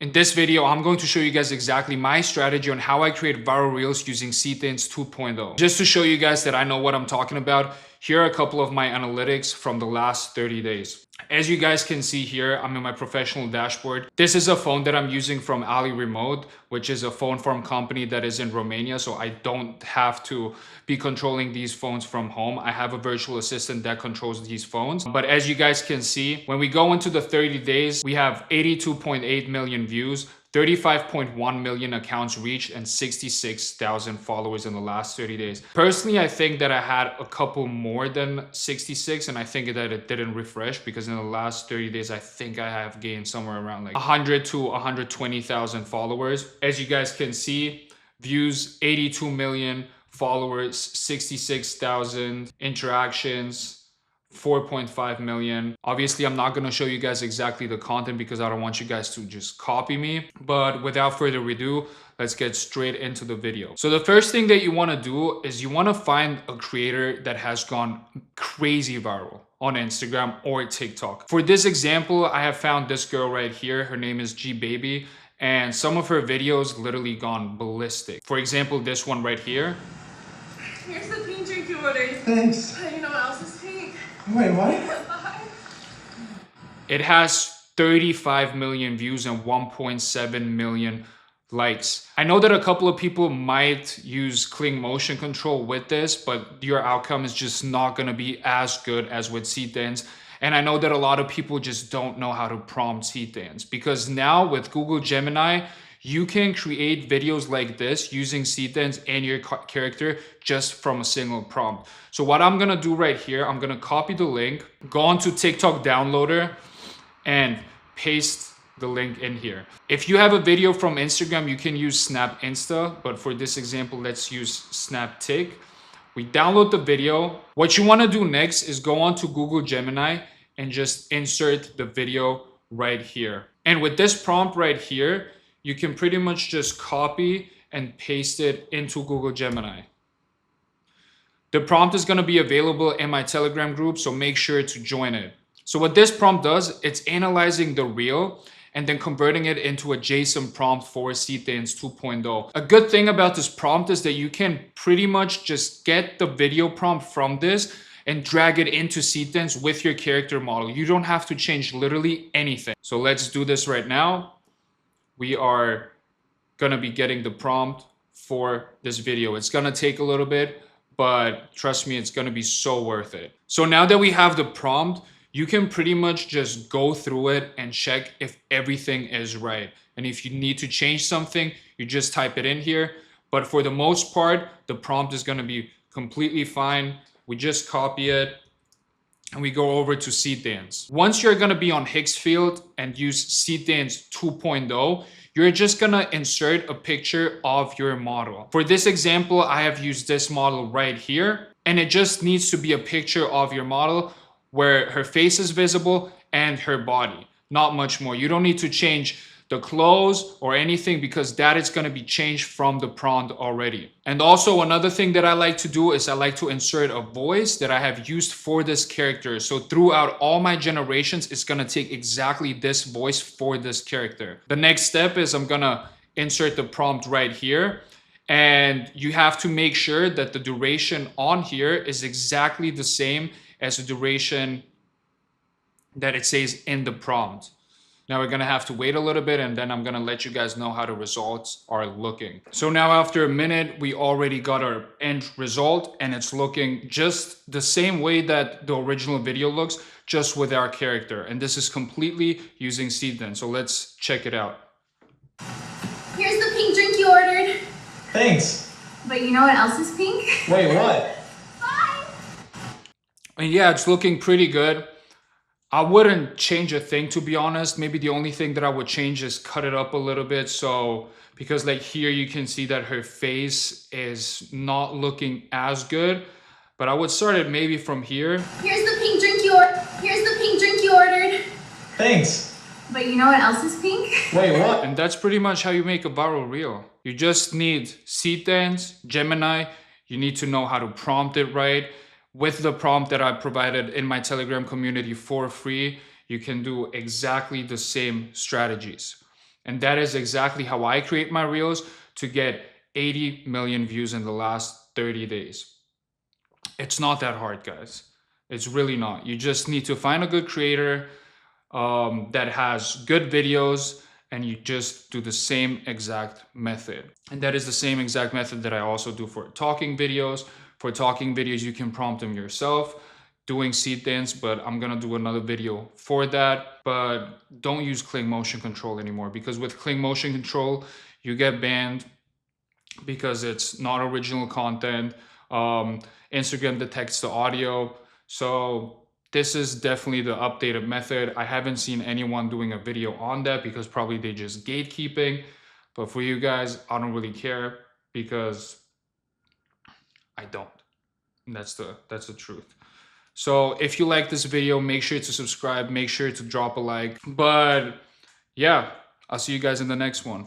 In this video, I'm going to show you guys exactly my strategy on how I create viral reels using Seedance 2.0. Just to show you guys that I know what I'm talking about, here are a couple of my analytics from the last 30 days. As you guys can see here, I'm in my professional dashboard. This is a phone that I'm using from Ali Remote, which is a phone farm company that is in Romania. So I don't have to be controlling these phones from home. I have a virtual assistant that controls these phones. But as you guys can see, when we go into the 30 days, we have 82.8 million views, 35.1 million accounts reached, and 66,000 followers in the last 30 days. Personally, I think that I had a couple more than 66, and I think that it didn't refresh because in the last 30 days, I think I have gained somewhere around like 100 to 120,000 followers. As you guys can see, views 82 million, followers 66,000, interactions 4.5 million. Obviously, I'm not going to show you guys exactly the content because I don't want you guys to just copy me. But without further ado, let's get straight into the video. So the first thing that you want to do is you want to find a creator that has gone crazy viral on Instagram or TikTok. For this example, I have found this girl right here. Her name is G Baby, and some of her videos literally gone ballistic. For example, this one right here. Here's the pink drink you ordered. Thanks. You know what else is pink? Wait, what? It has 35 million views and 1.7 million likes. I know that a couple of people might use cling motion control with this, but your outcome is just not going to be as good as with SeatDance. And I know that a lot of people just don't know how to prompt SeatDance, because now with Google Gemini, you can create videos like this using SeatDance and your character just from a single prompt. So what I'm gonna do right here, I'm gonna copy the link, go onto TikTok downloader, and paste the link in here. If you have a video from Instagram, you can use Snap Insta, but for this example, let's use Snap Tick. We download the video. What you wanna do next is go on to Google Gemini and just insert the video right here. And with this prompt right here, you can pretty much just copy and paste it into Google Gemini. The prompt is going to be available in my Telegram group, so make sure to join it. So what this prompt does, it's analyzing the reel and then converting it into a JSON prompt for Seedance 2.0. A good thing about this prompt is that you can pretty much just get the video prompt from this and drag it into Seedance with your character model. You don't have to change literally anything. So let's do this right now. We are gonna be getting the prompt for this video. It's gonna take a little bit, but trust me, it's gonna be so worth it. So now that we have the prompt, you can pretty much just go through it and check if everything is right. And if you need to change something, you just type it in here. But for the most part, the prompt is gonna be completely fine. We just copy it and we go over to SeatDance. Once you're gonna be on Hicksfield and use SeatDance 2.0, you're just gonna insert a picture of your model. For this example, I have used this model right here, and it just needs to be a picture of your model where her face is visible and her body, not much more. You don't need to change the clothes or anything because that is going to be changed from the prompt already. And also another thing that I like to do is I like to insert a voice that I have used for this character. So throughout all my generations, it's going to take exactly this voice for this character. The next step is I'm going to insert the prompt right here. And you have to make sure that the duration on here is exactly the same as the duration that it says in the prompt. Now we're gonna have to wait a little bit and then I'm gonna let you guys know how the results are looking. So now after a minute, we already got our end result and it's looking just the same way that the original video looks, just with our character. And this is completely using SeedDance. So let's check it out. Here's the pink drink you ordered. Thanks. But you know what else is pink? Wait, what? Bye. And yeah, it's looking pretty good. I wouldn't change a thing, to be honest. Maybe the only thing that I would change is cut it up a little bit. So, because like here you can see that her face is not looking as good, but I would start it maybe from here. Here's the pink drink you ordered. Thanks. But you know what else is pink? Wait, what? And that's pretty much how you make a viral reel. You just need SeatDance, Gemini. You need to know how to prompt it right. With the prompt that I provided in my Telegram community for free, you can do exactly the same strategies. And that is exactly how I create my reels to get 80 million views in the last 30 days. It's not that hard, guys. It's really not. You just need to find a good creator that has good videos, and you just do the same exact method. And that is the same exact method that I also do for talking videos. For talking videos, you can prompt them yourself doing SeatDance, but I'm gonna do another video for that. But don't use Kling motion control anymore, because with Kling motion control, you get banned because it's not original content. Instagram detects the audio. So this is definitely the updated method. I haven't seen anyone doing a video on that because probably they just gatekeeping. But for you guys, I don't really care because I don't. And that's the truth. So if you like this video, make sure to subscribe, make sure to drop a like. But yeah, I'll see you guys in the next one.